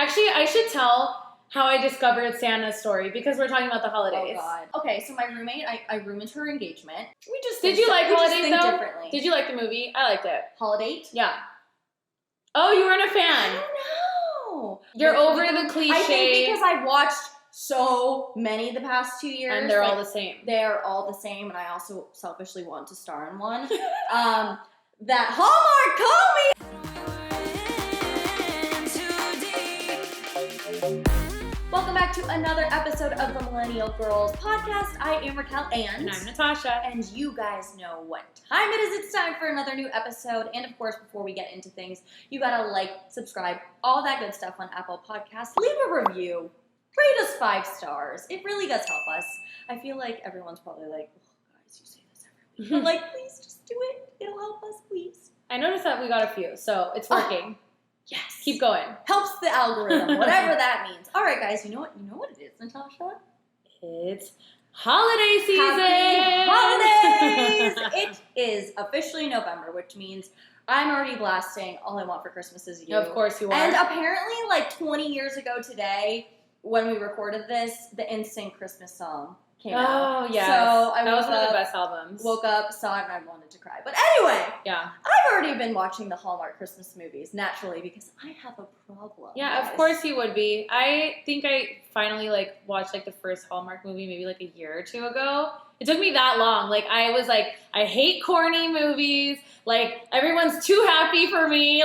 Actually, I should tell how I discovered Santa's story because we're talking about the holidays. Oh, God. Okay, so my roommate, I roomed into her engagement. We just Did you like Holidate, though? Differently. Did you like the movie? I liked it. Holidate? Yeah. Oh, you weren't a fan. I don't know. You're over the cliche. I think because I've watched so many the past 2 years. And they're all the same. They're all the same, and I also selfishly want to star in one. That Hallmark, call me! Welcome back to another episode of the Millennial Girls podcast. I am Racquel And I'm Natasha. And you guys know what time it is. It's time for another new episode. And of course, before we get into things, you gotta like, subscribe, all that good stuff on Apple Podcasts. Leave a review. Rate us 5 stars. It really does help us. I feel like everyone's probably like, oh, guys, you say this every week. But like, please just do it. It'll help us, please. I noticed that we got a few, so it's working. Yes. Keep going. Helps the algorithm, whatever that means. All right, guys, you know what it is, Natasha? It's holiday season. Happy holidays! It is officially November, which means I'm already blasting All I Want for Christmas Is You. Of course you are. And apparently, like 20 years ago today, when we recorded this, the NSYNC Christmas song came out. Oh, yeah. So that was one of the best albums. Woke up, saw it, and I wanted to cry. But anyway, yeah, I've already been watching the Hallmark Christmas movies, naturally, because I have a problem. Yeah, guys. of course you would be. I think I finally watched the first Hallmark movie maybe a year or two ago. It took me that long. I was I hate corny movies. Everyone's too happy for me.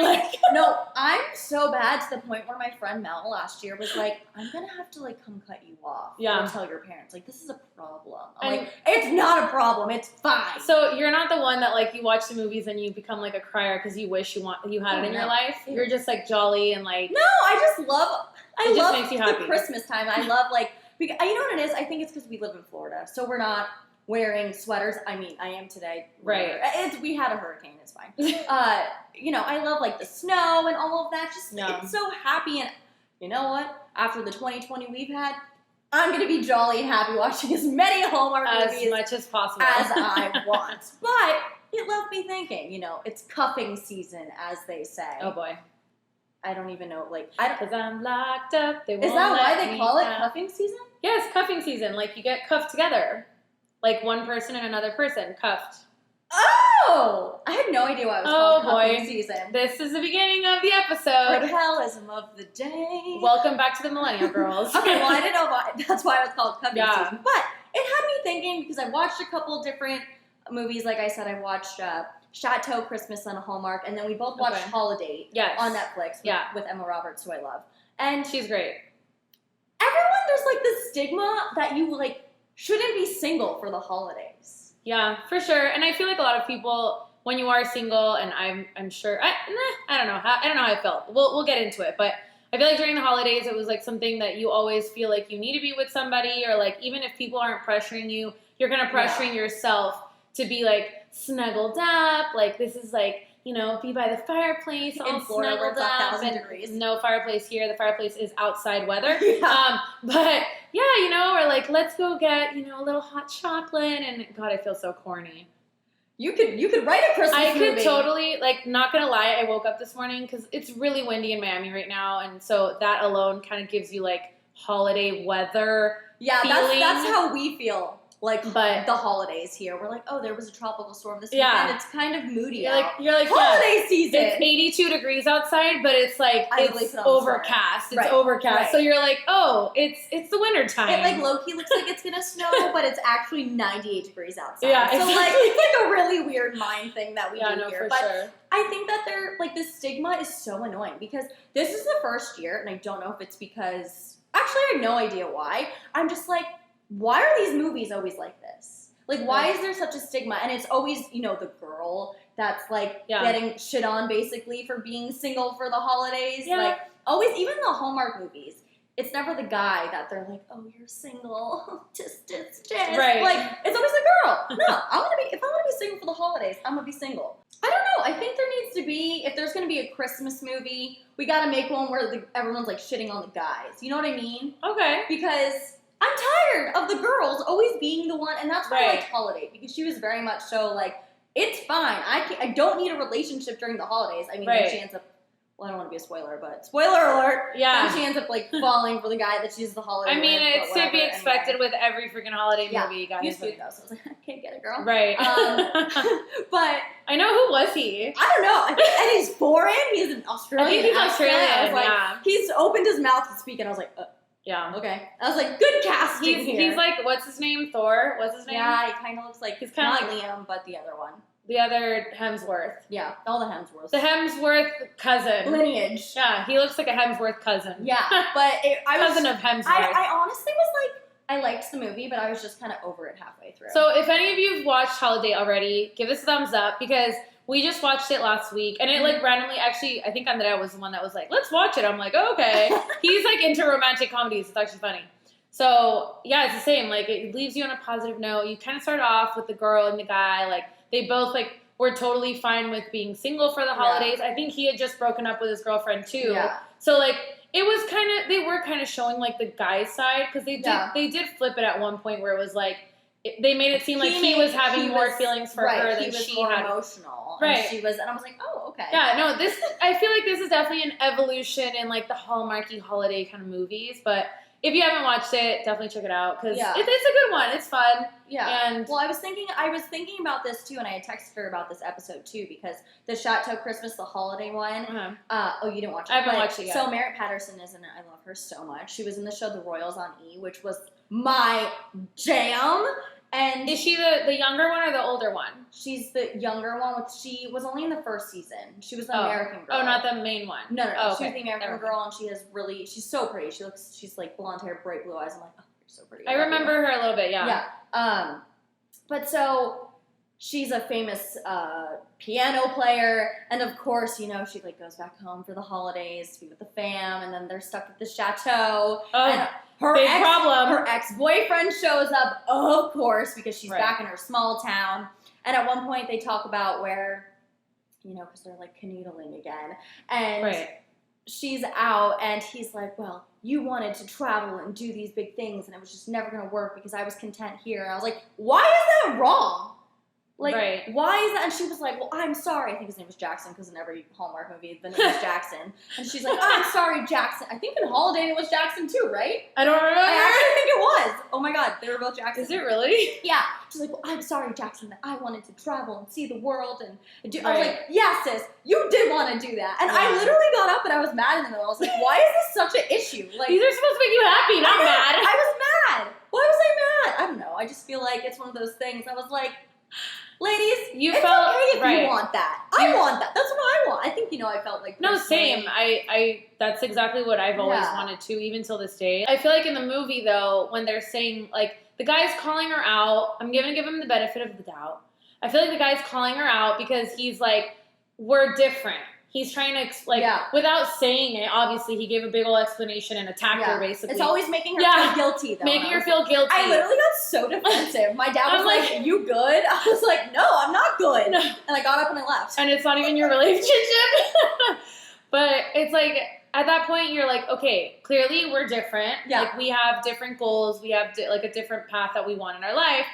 No, I'm so bad to the point where my friend Mel last year was like, I'm going to have to come cut you off. Yeah. And tell your parents. This is a problem. I'm it's not a problem. It's fine. So you're not the one that you watch the movies and you become a crier because you wish you had it in your life. Ew. You're just jolly and No, I just love, it just makes you happy. The Christmas time. I love because, you know what it is? I think it's because we live in Florida. So we're not wearing sweaters. I mean, I am today. Right. We had a hurricane. It's fine. I love the snow and all of that. It's so happy. And you know what? After the 2020 we've had, I'm going to be jolly and happy watching as many Hallmark movies as much as possible as I want. But it left me thinking, it's cuffing season, as they say. Oh boy. I don't even know, Because I'm locked up. They won't is that why let they me call it out. cuffing season? Yes, cuffing season. You get cuffed together. One person and another person cuffed. Oh! I had no idea why it was called cuffing season. This is the beginning of the episode. Racquelism of the day. Welcome back to the Millennial Girls. Okay, well, I didn't know that's why it was called cuffing Yeah. season. But it had me thinking, because I watched a couple different movies. Like I said, I watched Chateau Christmas on Hallmark, and then we both watched Holidate Yes. on Netflix with Emma Roberts, who I love. And she's great. Everyone, there's this stigma that you shouldn't be single for the holidays. Yeah, for sure. And I feel a lot of people, when you are single, and I'm sure I don't know how I felt. We'll get into it, but I feel during the holidays it was something that you always feel you need to be with somebody, or even if people aren't pressuring you, you're kind of pressuring yourself to be snuggled up. This is be by the fireplace, all in Florida, where snuggled it's up. 1,000 degrees. No fireplace here. The fireplace is outside weather. Yeah. But yeah, or let's go get a little hot chocolate. And God, I feel so corny. You could write a Christmas movie. I could totally not gonna lie. I woke up this morning because it's really windy in Miami right now, and so that alone kind of gives you holiday weather. Yeah, feeling. that's how we feel. But the holidays here, we're there was a tropical storm this weekend. It's kind of moody. You're holiday season. It's 82 degrees outside, but it's it's overcast. It's overcast. Right. So you're oh, it's the winter time. It low key looks like it's gonna snow, but it's actually 98 degrees outside. Yeah, so exactly. it's a really weird mind thing that we do here. For but sure. I think that this stigma is so annoying because this is the first year, and I don't know if it's because actually I have no idea why. I'm just why are these movies always like this? Why is there such a stigma? And it's always, the girl that's getting shit on basically for being single for the holidays. Yeah. Always, even the Hallmark movies, it's never the guy that they're oh, you're single. just. Right. It's always the girl. No, if I want to be single for the holidays, I'm going to be single. I don't know. I think there needs to be, if there's going to be a Christmas movie, we got to make one where everyone's shitting on the guys. You know what I mean? Okay. Because I'm tired of the girls always being the one, and that's why I liked Holidate, because she was very much so it's fine. I don't need a relationship during the holidays. I mean, there's a chance of well, I don't want to be a spoiler, but spoiler alert. Yeah. She ends up like falling for the guy that she's the holiday. I mean, with, it's to be expected with every freaking holiday movie, guys. He's cute though, so I was like, I can't get it, girl. Right. But I know, who was he? I don't know. And he's foreign. He's an Australian. I think he's accent. Australian. I was like, yeah. He's opened his mouth to speak, and I was like, yeah. okay. I was like, good casting here. He's like, what's his name? Thor? What's his name? Yeah, he kind of looks like he's kind of not Liam, but the other one. The other Hemsworth. Yeah, all the Hemsworths. The Hemsworth cousin. Lineage. Yeah, he looks like a Hemsworth cousin. Yeah, but cousin of Hemsworth. I honestly was like, I liked the movie, but I was just kind of over it halfway through. So if any of you have watched Holidate already, give us a thumbs up because we just watched it last week, and it like randomly, actually, I think Andrea was the one that was like, let's watch it. I'm like, oh, okay. He's like into romantic comedies. It's actually funny. So yeah, it's the same. Like it leaves you on a positive note. You kind of start off with the girl and the guy. Like they both like were totally fine with being single for the holidays. I think he had just broken up with his girlfriend too. Yeah. So like it was kind of, they were kind of showing like the guy's side because they did flip it at one point where it was like they made it seem like he was having more feelings for her than she more had. Emotional. Right. And she was, and I was like, oh, okay. Yeah, no, I feel like this is definitely an evolution in like the Hallmarky holiday kind of movies, but if you haven't watched it, definitely check it out because it's a good one. It's fun. Yeah. And well, I was thinking about this too, and I had texted her about this episode too because the Chateau Christmas, the holiday one. Oh, you didn't watch it? I haven't watched it yet. So Merritt Patterson is in it. I love her so much. She was in the show The Royals on E, which was my jam. And is she the younger one or the older one? She's the younger one. She was only in the first season. She was the American girl. Oh, not the main one. No. Oh, okay. She's the American girl, and she's so pretty. She's like blonde hair, bright blue eyes. I'm like, oh, you're so pretty. I remember her a little bit, yeah. Yeah. But so she's a famous piano player, and of course, she like goes back home for the holidays to be with the fam, and then they're stuck at the chateau. Oh. And her ex-boyfriend shows up, of course, because she's back in her small town. And at one point, they talk about where, because they're like canoodling again. And she's out, and he's like, well, you wanted to travel and do these big things, and it was just never going to work because I was content here. And I was like, why is that wrong? Like, why is that? And she was like, well, I'm sorry. I think his name was Jackson because in every Hallmark movie, the name is Jackson. And she's like, I'm sorry, Jackson. I think in Holiday it was Jackson too, right? I don't remember. I actually think it was. Oh my God, they were both Jackson. Is it really? Yeah. She's like, well, I'm sorry, Jackson, that I wanted to travel and see the world and do. I was like, yeah, sis, you did want to do that. And I literally got up and I was mad in the middle. I was like, why is this such an issue? Like, these are supposed to make you happy, not mad. I was mad. Why was I mad? I don't know. I just feel like it's one of those things. I was like, ladies, it's okay if you want that. I want that. That's what I want. I think, I felt like... No, same. I that's exactly what I've always wanted to, even till this day. I feel like in the movie, though, when they're saying, like, the guy's calling her out, I'm going to give him the benefit of the doubt. I feel like the guy's calling her out because he's like, we're different. He's trying to, without saying it, obviously, he gave a big old explanation and attacked her, basically. It's always making her feel guilty, though. Making her feel guilty. I literally got so defensive. My dad was like, you good? I was like, no, I'm not good. No. And I got up and I left. And it's not even your relationship. But it's like, at that point, you're like, okay, clearly we're different. Yeah. Like, we have different goals. We have, like, a different path that we want in our life.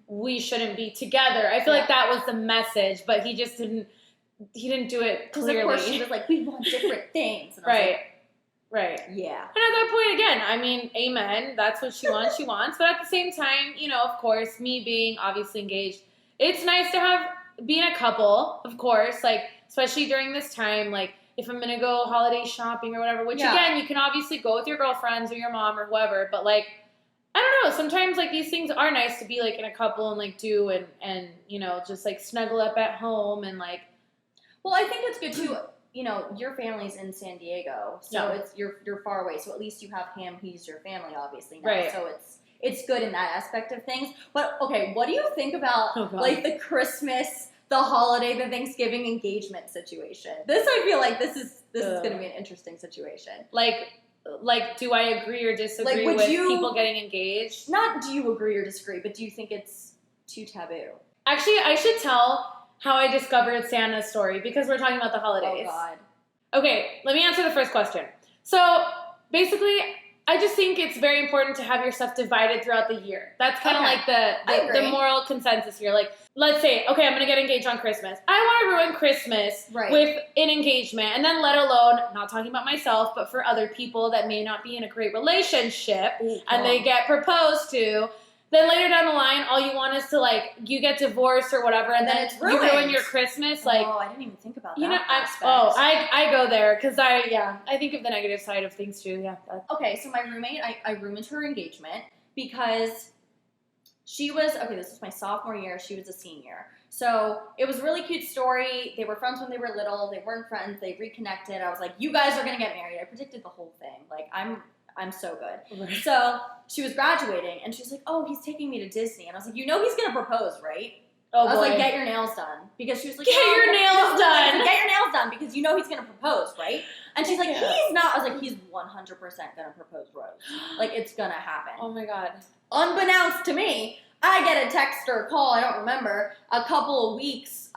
We shouldn't be together. I feel like that was the message, but he just didn't. He didn't do it clearly. Because, of course, she was like, we want different things. And I was like, right. Yeah. And at that point, again, I mean, amen. That's what she wants. She wants. But at the same time, of course, me being obviously engaged, it's nice to being a couple, of course, like, especially during this time, like, if I'm going to go holiday shopping or whatever, which, again, you can obviously go with your girlfriends or your mom or whoever, but, like, I don't know. Sometimes, like, these things are nice to be, like, in a couple and, like, do and just, like, snuggle up at home and, like, well, I think it's good too. Your family's in San Diego, so it's you're far away. So at least you have him. He's your family, obviously. Now. Right. So it's good in that aspect of things. But okay, what do you think about like the Christmas, the holiday, the Thanksgiving engagement situation? This I feel like this is going to be an interesting situation. Like, do I agree or disagree with people getting engaged? Not do you agree or disagree, but do you think it's too taboo? Actually, I should tell how I discovered Santa's story because we're talking about the holidays. Oh, God. Okay, let me answer the first question. So, basically, I just think it's very important to have your stuff divided throughout the year. That's kind of like the moral consensus here. Like, let's say, okay, I'm going to get engaged on Christmas. I want to ruin Christmas with an engagement, and then let alone, not talking about myself, but for other people that may not be in a great relationship, and they get proposed to, then later down the line, all you want is to, like, you get divorced or whatever, and then it's you ruin your Christmas. Like, I didn't even think about that. You know, I go there because I think of the negative side of things too. Yeah. Okay, so my roommate, I ruined her engagement because she was, this was my sophomore year, she was a senior. So it was a really cute story. They were friends when they were little. They weren't friends. They reconnected. I was like, you guys are going to get married. I predicted the whole thing. Like, I'm so good. Right. So she was graduating, and she's like, oh, he's taking me to Disney. And I was like, you know he's going to propose, right? Oh, I was like, get your nails done. Because she was like, get your nails done. Get your nails done because you know he's going to propose, right? And she's like, he's not. I was like, he's 100% going to propose Rose. Like, it's going to happen. Oh, my God. Unbeknownst to me, I get a text or a call, I don't remember, a couple of weeks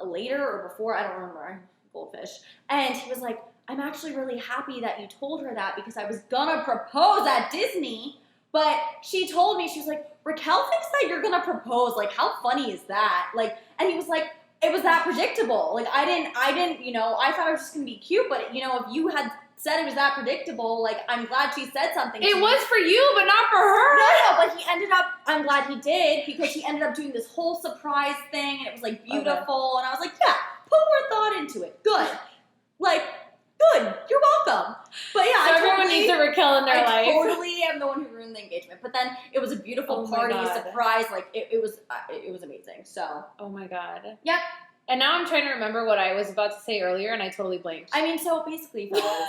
later or before, I don't remember, I'm goldfish. And he was like, I'm actually really happy that you told her that because I was gonna propose at Disney, but she told me, she was like, Racquel thinks that you're gonna propose. Like, how funny is that? Like, and he was like, it was that predictable. Like, I didn't, you know, I thought it was just gonna be cute, but, you know, if you had said it was that predictable, like, I'm glad she said something to It me. was for you, but not for her. No, but he ended up, I'm glad he did, because he ended up doing this whole surprise thing, and it was, like, beautiful, and I was like, yeah, put more thought into it. Good. Like, good. You're welcome. But yeah, so everyone needs a Racquel in their life. I totally am the one who ruined the engagement. But then it was a beautiful party, surprise. Like, it was amazing. So. Oh my God. Yep. And now I'm trying to remember what I was about to say earlier, and I totally blanked. I mean, so basically, fellas,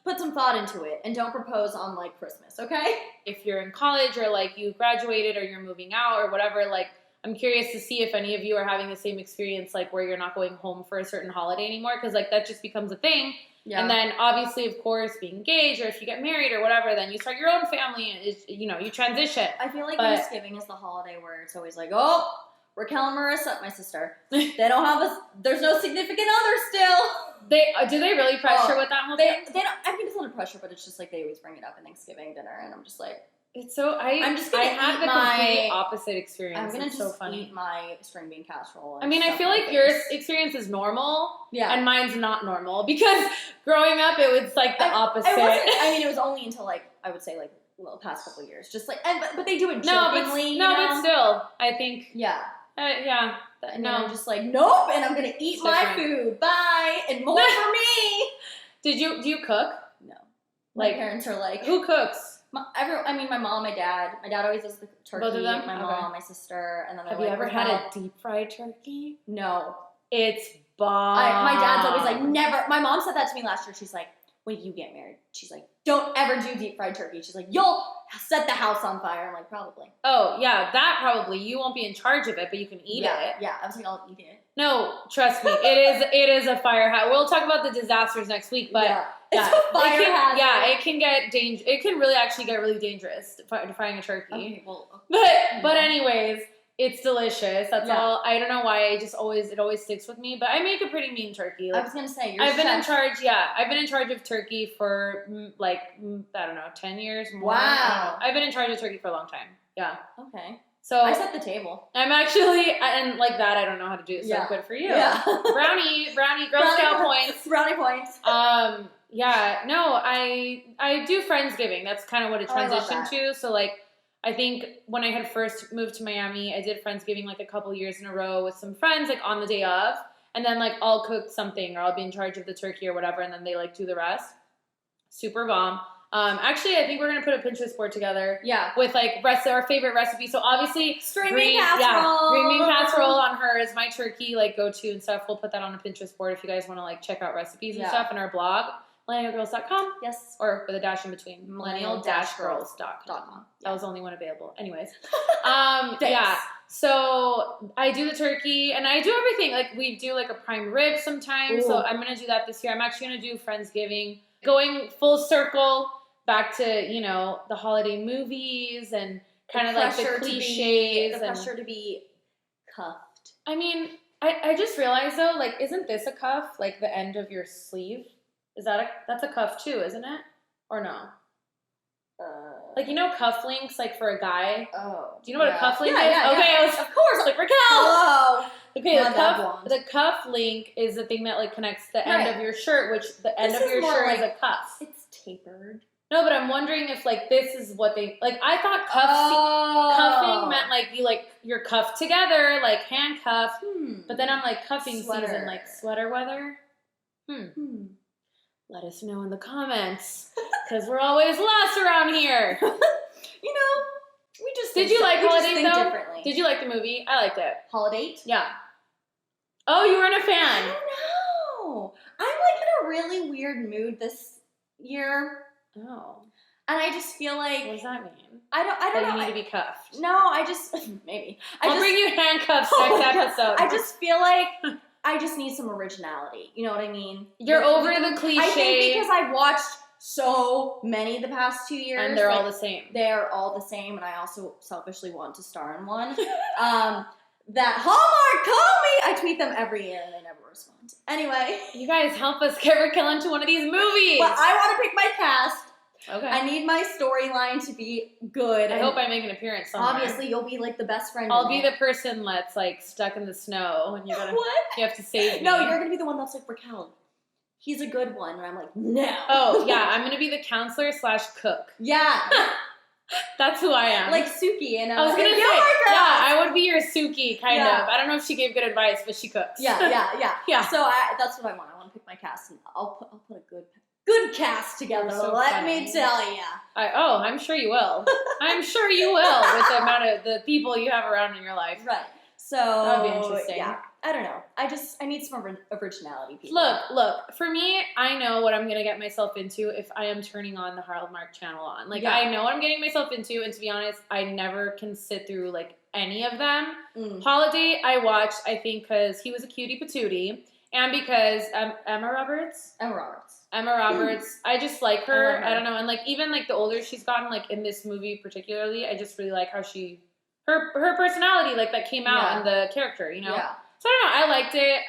put some thought into it, and don't propose on, like, Christmas, okay? If you're in college, or, like, you graduated, or you're moving out, or whatever, like, I'm curious to see if any of you are having the same experience, like, where you're not going home for a certain holiday anymore, because, like, that just becomes a thing. Yeah. And then, obviously, of course, being engaged, or if you get married or whatever, then you start your own family, and, you know, you transition. I feel like Thanksgiving is the holiday where it's always like, oh, Racquel and Marissa, my sister, they don't have there's no significant other still. Do they really pressure with that whole thing? They don't, I mean, it's not a pressure, but it's just like they always bring it up at Thanksgiving dinner, and I'm just like, it's so, I'm just gonna have the complete opposite experience. I'm gonna just so eat my string bean casserole. I mean, I feel like your experience is normal, and mine's not normal, because growing up, it was like the opposite. It was only until, like, I would say, like, the past couple of years, just like, but they do it jokingly. But still, I think, and then I'm just like, nope, and I'm gonna eat my food. Bye, and more for me. Do you cook? No. My parents are like, who cooks? My mom, my dad. My dad always does the turkey. Both of them? My mom, my sister, and then have you ever had a deep fried turkey? No. It's bomb. My dad's always like, never. My mom said that to me last year. She's like, when you get married, she's like, don't ever do deep fried turkey. She's like, you'll set the house on fire. I'm like, probably. Oh, yeah, that probably. You won't be in charge of it, but you can eat it. Yeah, I was like, I'll eat it. No, trust me, it is a fire hazard. We'll talk about the disasters next week, but it's a fire hazard. Yeah, it can get it can really actually get really dangerous frying a turkey. Okay, well, but anyways, it's delicious. That's all. I don't know why. It always sticks with me. But I make a pretty mean turkey. Like, I was gonna say, I've been in charge. Yeah, I've been in charge of turkey for like I don't know, 10 years. More. Wow. I've been in charge of turkey for a long time. Yeah. Okay. So I set the table. I'm actually, and like that, I don't know how to do it. So good for you. Yeah. Brownie, Girl Scout points. Brownie points. Yeah. No, I do Friendsgiving. That's kind of what it transitioned to. So like, I think when I had first moved to Miami, I did Friendsgiving like a couple years in a row with some friends, like on the day of, and then like I'll cook something or I'll be in charge of the turkey or whatever, and then they like do the rest. Super bomb. Actually, I think we're gonna put a Pinterest board together. Yeah. With like our favorite recipes. So obviously, green bean casserole. Green bean casserole on her is my turkey like go to and stuff. We'll put that on a Pinterest board if you guys want to like check out recipes and stuff, in our blog, millennialgirls.com. Yes. Or with a dash in between, millennial-girls.com. That was the only one available. Anyways, yeah. So I do the turkey and I do everything. Like we do like a prime rib sometimes. Ooh. So I'm gonna do that this year. I'm actually gonna do Friendsgiving, going full circle. Back to, you know, the holiday movies and kind of like the cliches. The pressure to be cuffed. I mean, I just realized though, like, isn't this a cuff? Like the end of your sleeve? That's a cuff too, isn't it? Or no? Like, you know cufflinks, like, for a guy? Oh. Do you know what a cufflink is? Yeah, okay, I was, of course. like, Racquel! Hello! Okay, Not the cuff link is the thing that, like, connects the end of your shirt, which the end of your shirt is a cuff. It's tapered. No, but I'm wondering if, like, this is what they, like, I thought cuffing meant, like, you're cuffed together, like, handcuffed, but then I'm like, cuffing season, like, sweater weather? Let us know in the comments, because we're always lost around here. You know, we just Did you like Holidate, though? Differently. Did you like the movie? I liked it. Holidate? Yeah. Oh, you weren't a fan. I don't know. I'm, like, in a really weird mood this year. Oh. And I just feel like... What does that mean? I don't know. You need to be cuffed. No, I just... Maybe. I'll bring you handcuffs next episode. I just feel like I just need some originality. You know what I mean? You're over the cliche. I think because I've watched so many the past 2 years. And they're all the same. They're all the same, and I also selfishly want to star in one. That Hallmark, call me! I tweet them every year, and they never respond. Anyway. You guys help us get Racquel into one of these movies. But I want to pick my cast. Okay. I need my storyline to be good. I hope I make an appearance somewhere. Obviously, you'll be, like, the best friend. I'll be the person that's, like, stuck in the snow, and you have to save me. No, you're gonna be the one that's like, Racquel, he's a good one, and I'm like, no. Oh yeah, I'm gonna be the counselor / cook. Yeah. That's who I am. Like Suki in I was gonna say, yeah, I would be your Suki, kind of. I don't know if she gave good advice, but she cooks. Yeah. So that's what I want. I want to pick my cast, and I'll put a good cast together. So Let me tell you. I'm sure you will. I'm sure you will with the amount of the people you have around in your life. Right. So that would be interesting. Yeah. I don't know. I need some originality, people. Look, for me, I know what I'm going to get myself into if I am turning on the Hallmark channel on. Like, I know what I'm getting myself into, and to be honest, I never can sit through, like, any of them. Holidate, I watched, I think, because he was a cutie patootie, and because Emma Roberts, I just like her. I don't know, and, like, even, like, the older she's gotten, like, in this movie particularly, I just really like how her personality, like, that came out in the character, you know? Yeah. So I don't know, I liked it.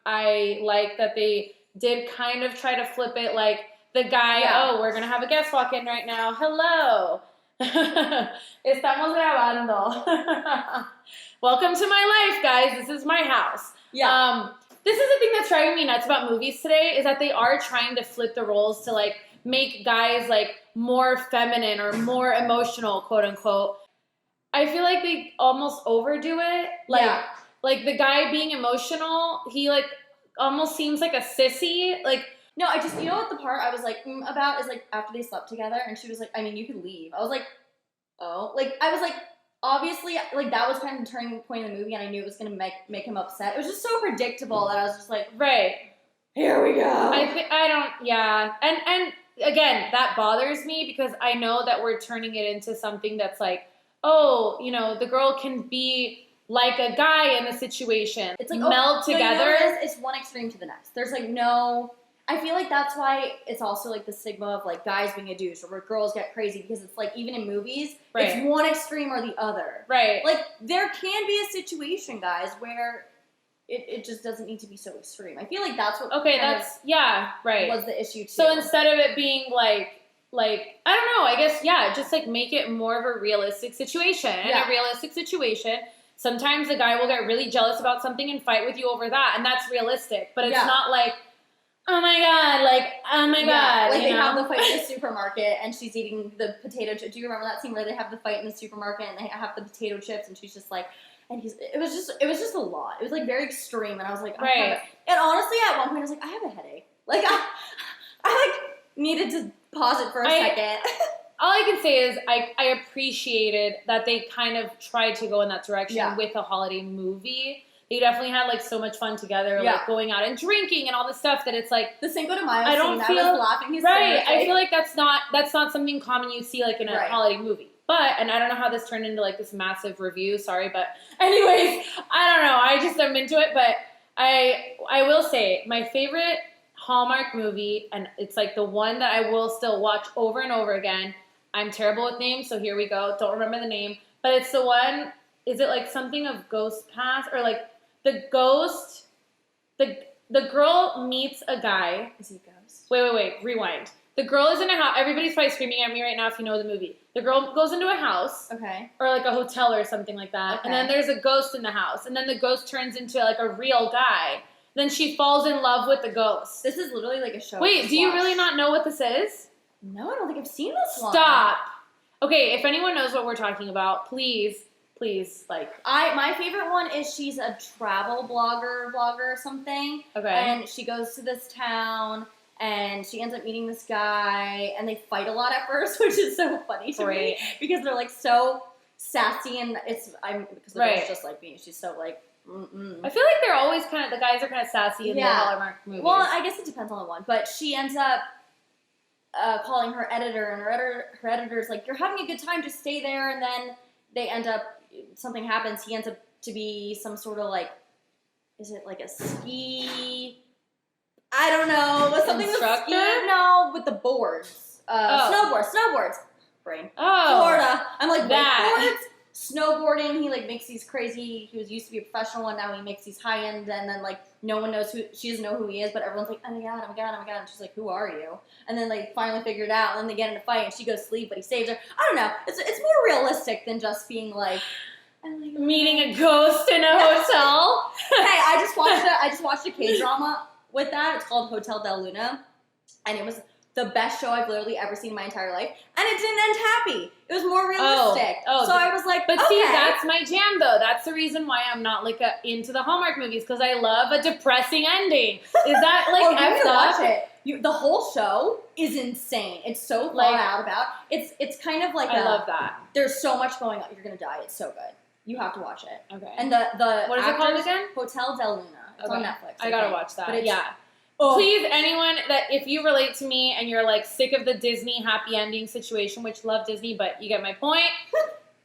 I like that they did kind of try to flip it, like, the guy, we're going to have a guest walk in right now. Hello. Estamos grabando. Welcome to my life, guys. This is my house. Yeah. This is the thing that's driving me nuts about movies today, is that they are trying to flip the roles to, like, make guys, like, more feminine or more emotional, quote unquote. I feel like they almost overdo it. Like, the guy being emotional, he, like, almost seems like a sissy. Like, no, I just, you know what the part I was like, about is, like, after they slept together, and she was like, I mean, you could leave. I was like, oh. Like, I was like, obviously, like, that was kind of the turning point in the movie, and I knew it was going to make him upset. It was just so predictable that I was just like, right. Here we go. I don't, yeah. And again, that bothers me because I know that we're turning it into something that's like, oh, you know, the girl can be like a guy in the situation. It's like meld together. You know, it's one extreme to the next. There's like no. I feel like that's why it's also like the stigma of like guys being a douche or where girls get crazy, because it's like even in movies, it's one extreme or the other. Right. Like there can be a situation, guys, where it just doesn't need to be so extreme. I feel like that's what. Okay, that's was the issue too. So instead of it being like I don't know, I guess just like make it more of a realistic situation. In a realistic situation, sometimes a guy will get really jealous about something and fight with you over that, and that's realistic. But it's not like, oh my god, like they have the fight in the supermarket and she's eating the potato chips. Do you remember that scene where they have the fight in the supermarket and they have the potato chips and she's just like, and it was just a lot. It was like very extreme, and I was like, and honestly, at one point I was like, I have a headache. Like I like needed to pause it for a second. All I can say is I appreciated that they kind of tried to go in that direction with a holiday movie. They definitely had like so much fun together, like going out and drinking and all this stuff that it's like the Cinco de Mayo scene. I was laughing hysterically. Right. I feel like that's not something common you see like in a holiday movie. But, and I don't know how this turned into like this massive review, sorry, but anyways, I don't know. I just am into it, but I will say my favorite Hallmark movie, and it's like the one that I will still watch over and over again. I'm terrible with names, so here we go. Don't remember the name, but it's the one. Is it like something of Ghost Pass or like the ghost? The girl meets a guy. Is he a ghost? Wait. Rewind. The girl is in a house. Everybody's probably screaming at me right now if you know the movie. The girl goes into a house. Okay. Or like a hotel or something like that. Okay. And then there's a ghost in the house. And then the ghost turns into like a real guy. Then she falls in love with the ghost. This is literally like a show. Wait, do you really not know what this is? No, I don't think I've seen this one. Stop. Okay, if anyone knows what we're talking about, please, like. My favorite one is she's a travel vlogger or something. Okay. And she goes to this town. And she ends up meeting this guy, and they fight a lot at first, which is so funny to me because they're like so sassy, and because the girl's just like me. She's so like. Mm-mm. I feel like they're always the guys are kind of sassy in the Hallmark movies. Well, I guess it depends on the one, but she ends up calling her editor, and her editor's like, "You're having a good time, just stay there." And then they end up, something happens. He ends up to be some sort of like, is it like a ski? I don't know. Was something Instructor? with ski? No, with the boards. Snowboards. Brain. Oh. Florida. I'm like, that. boards? Snowboarding. He like makes these crazy, he used to be a professional and now he makes these high end, and then like no one knows she doesn't know who he is, but everyone's like, oh my god. And she's like, who are you? And then they finally figure it out, and then they get in a fight and she goes to sleep, but he saves her. I don't know. It's more realistic than just being like, meeting a ghost in a hotel. Hey, I just watched a K-drama with that. It's called Hotel Del Luna, and it was the best show I've literally ever seen in my entire life, and it didn't end happy. It was more realistic. So I was like, but okay. see, that's my jam though. That's the reason why I'm not like into the Hallmark movies, because I love a depressing ending. Is that like you need to watch it. The whole show is insane. It's so thought out about. It's kind of like I love that. There's so much going on. You're gonna die. It's so good. You have to watch it. Okay. And the what is it called again? Hotel Del Luna. It's on Netflix. I gotta watch that. But yeah. Please, anyone that if you relate to me and you're like sick of the Disney happy ending situation, which love Disney, but you get my point.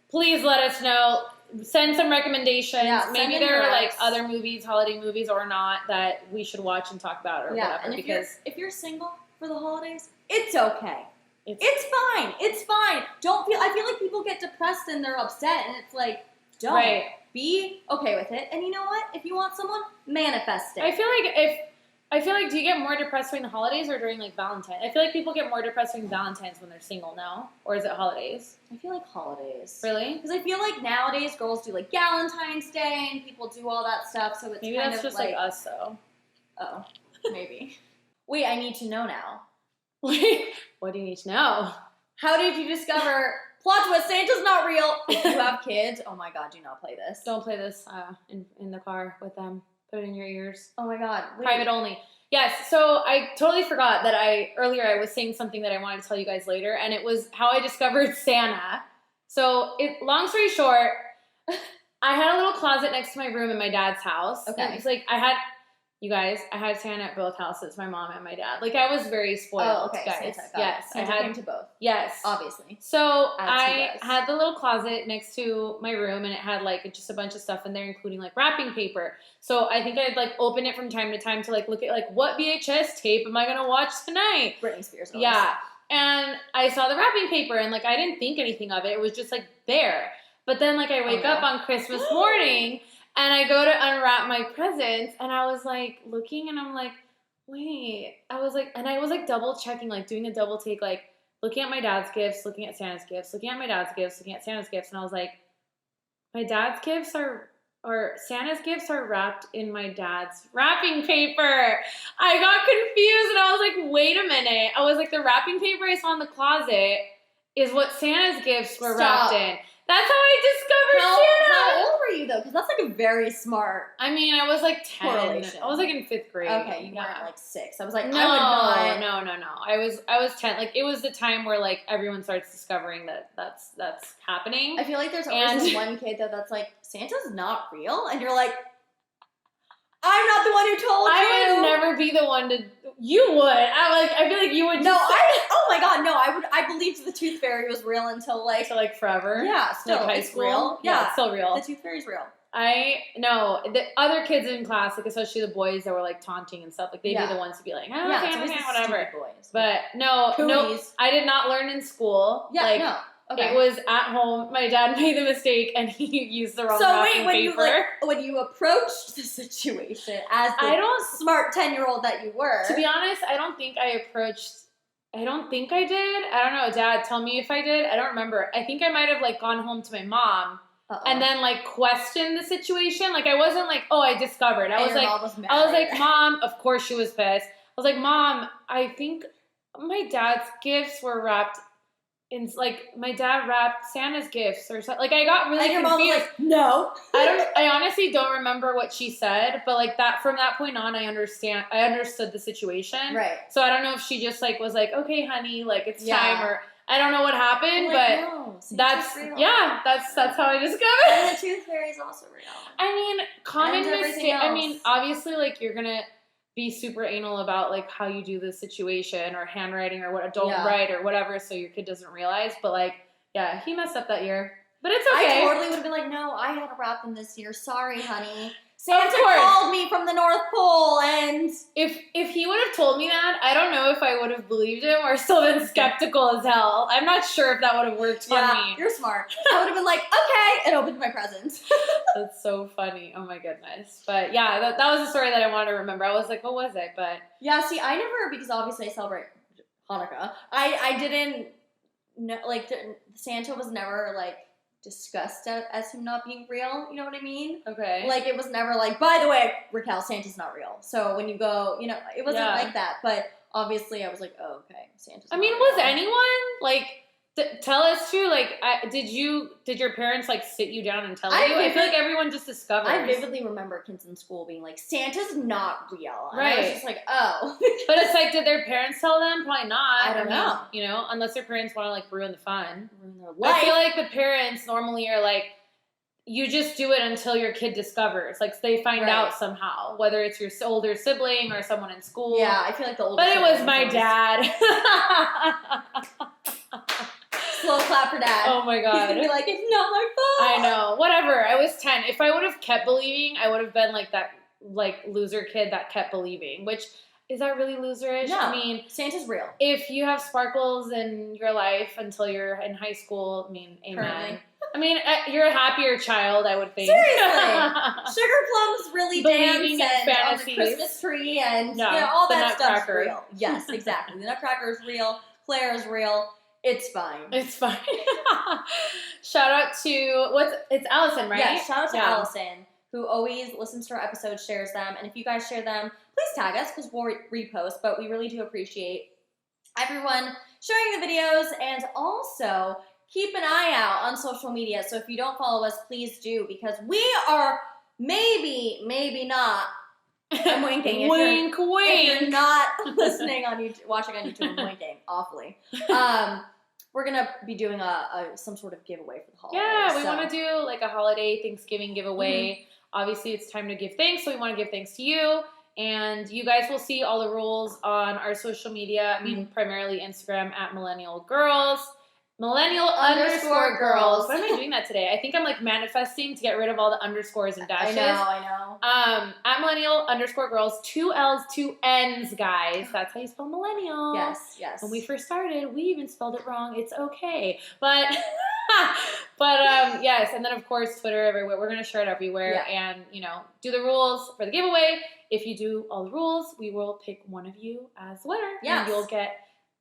Please let us know. Send some recommendations. Yeah, maybe there are like other movies, holiday movies or not, that we should watch and talk about or whatever. And if you're single for the holidays, it's okay. It's fine. It's fine. I feel like people get depressed and they're upset, and it's like, don't be okay with it. And you know what? If you want someone, manifest it. I feel like do you get more depressed during the holidays or during like Valentine's? I feel like people get more depressed during Valentine's when they're single now, or is it holidays? I feel like holidays. Really? Because I feel like nowadays girls do like Valentine's Day and people do all that stuff, so it's maybe kind that's of just like us though. Oh, maybe. Wait, I need to know now. What do you need to know? How did you discover plot twist? Santa's not real. If you have kids, oh my god, do not play this. Don't play this in the car with them. Put it in your ears. Oh my god. Wait. Private only. Yes, so I totally forgot that earlier I was saying something that I wanted to tell you guys later, and it was how I discovered Santa. So, long story short, I had a little closet next to my room in my dad's house. Okay. And it's like I had Santa at both houses, my mom and my dad. Like I was very spoiled, guys. Santa came to both. Yes. Obviously. So I had the little closet next to my room, and it had like just a bunch of stuff in there, including like wrapping paper. So I think I'd like open it from time to time to like look at like what VHS tape am I gonna watch tonight? Britney Spears. Always. Yeah. And I saw the wrapping paper, and like I didn't think anything of it. It was just like there. But then like I wake up on Christmas morning. And I go to unwrap my presents, and I was like looking, and I'm like, wait. I was like double checking, like doing a double take, like looking at my dad's gifts, looking at Santa's gifts, looking at my dad's gifts, looking at Santa's gifts, and I was like, my dad's gifts or Santa's gifts are wrapped in my dad's wrapping paper. I got confused, and I was like, wait a minute. I was like, the wrapping paper I saw in the closet is what Santa's gifts were wrapped in. That's how I discovered Santa. How old were you though? Because that's like a very smart. I mean, I was like 10. Correlation. I was like in 5th grade. Okay, you weren't like 6. I was like, no. I was 10. Like it was the time where like everyone starts discovering that that's happening. I feel like there's always this one kid that's like, Santa's not real, and you're like, I'm not the one who told you. I would never be the one to. You would. I feel like you would. Oh my god, no. I believed the Tooth Fairy was real until like forever. Yeah, still like high it's school. Real. Yeah, it's still real. The Tooth Fairy's real. The other kids in class, like especially the boys that were like taunting and stuff, like they'd be the ones to be like, whatever. Boys. But no, I did not learn in school. Yeah, like, no. Okay. It was at home. My dad made the mistake, and he used the wrong wrapping paper. When you approached the situation as the smart 10-year-old that you were, to be honest, I don't think I approached I don't think I did. I don't know. Dad, tell me if I did. I don't remember. I think I might have like gone home to my mom and then like questioned the situation. Like I wasn't like, oh, I discovered. I was like, Mom, of course she was pissed. I was like, Mom, I think my dad's gifts were wrapped in, like, my dad wrapped Santa's gifts or something. Like I got really confused. Mom was like, no. I honestly don't remember what she said, but like that from that point on, I understood the situation. Right. So I don't know if she just like was like, okay, honey, like it's time, or I don't know what happened, but no, that's how I discovered. And the tooth fairy is also real. I mean, common mistake. I mean, obviously, like you're gonna be super anal about like how you do this situation or handwriting or what, don't write or whatever, so your kid doesn't realize. But like, yeah, he messed up that year, but it's okay. I totally would have been like, no, I had to wrap them this year. Sorry, honey. Santa called me from the North Pole, and if he would have told me that, I don't know if I would have believed him or still been skeptical as hell. I'm not sure if that would have worked for me. You're smart. I would have been like, okay, and opened my presents. That's so funny. Oh my goodness. But yeah, that was a story that I wanted to remember. I was like, what was it? But yeah, see, I never, because obviously I celebrate Hanukkah. I didn't know, like Santa was never like discussed as him not being real, you know what I mean? Okay. Like, it was never like, by the way, Racquel, Santa's not real. So when you go, you know, it wasn't like that. But obviously I was like, oh, okay, Santa's not real. Was anyone, like, tell us too, like, did your parents, like, sit you down and tell you? I feel like everyone just discovers. I vividly remember kids in school being like, Santa's not real. And right. I was just like, oh. But it's like, did their parents tell them? Probably not. I don't know. You know, unless their parents want to, like, ruin the fun. Ruin their life. I feel like the parents normally are like, you just do it until your kid discovers. Like, they find out somehow, whether it's your older sibling or someone in school. Yeah, I feel like the older But it was my dad. Slow clap for dad. Oh my god. He's gonna be like, it's not my fault. I know. Whatever. I was 10. If I would have kept believing, I would have been like that, like, loser kid that kept believing. Which, is that really loserish? No. I mean, Santa's real. If you have sparkles in your life until you're in high school, I mean, amen. Currently. I mean, you're a happier child, I would think. Seriously. Sugar plums really Believing dance in and fantasies. on the Christmas tree and Yeah, you know, all the that stuff's Nutcracker. real. Yes, exactly. The Nutcracker is real. Claire is real. It's fine. It's fine. Shout out to, it's Allison, right? Yeah, shout out to Allison, who always listens to our episodes, shares them. And if you guys share them, please tag us because we'll repost. But we really do appreciate everyone sharing the videos, and also keep an eye out on social media. So if you don't follow us, please do, because we are maybe not. I'm winking. Wink. If you're not listening on YouTube, watching on YouTube, I'm winking awfully. We're gonna be doing some sort of giveaway for the holidays. Yeah, we want to do like a holiday Thanksgiving giveaway. Mm-hmm. Obviously, it's time to give thanks, so we want to give thanks to you. And you guys will see all the rules on our social media. I mean, primarily Instagram at Millennial Girls. Millennial _girls. Why am I doing that today? I think I'm like manifesting to get rid of all the underscores and dashes. I know. At Millennial _girls, 2 L's, 2 N's, guys. That's how you spell millennial. Yes. When we first started, we even spelled it wrong. It's okay. But yes. And then of course, Twitter everywhere. We're going to share it everywhere and, you know, do the rules for the giveaway. If you do all the rules, we will pick one of you as the winner. Yes. And you'll get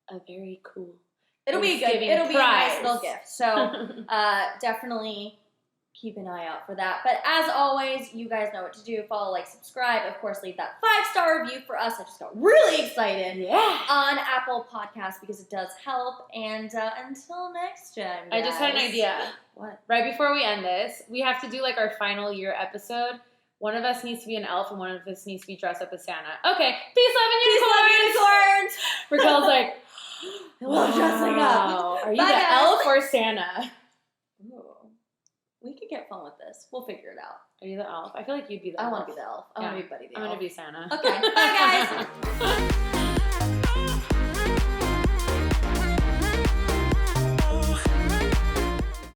a very cool It'll be good. It'll be a nice little gift. So definitely keep an eye out for that. But as always, you guys know what to do. Follow, like, subscribe. Of course, leave that 5-star review for us. I just got really excited on Apple Podcasts because it does help. And until next time, guys. I just had an idea. What? Right before we end this, we have to do like our final year episode. One of us needs to be an elf and one of us needs to be dressed up as Santa. Okay. Peace, love, and unicorns. Racquel's like, I love dressing up. Are you the elf or Santa? Ooh. We could get fun with this. We'll figure it out. Are you the elf? I feel like you'd be the elf. I want to be the elf. I want to be Buddy the elf. I'm going to be Santa. Okay. Bye, guys.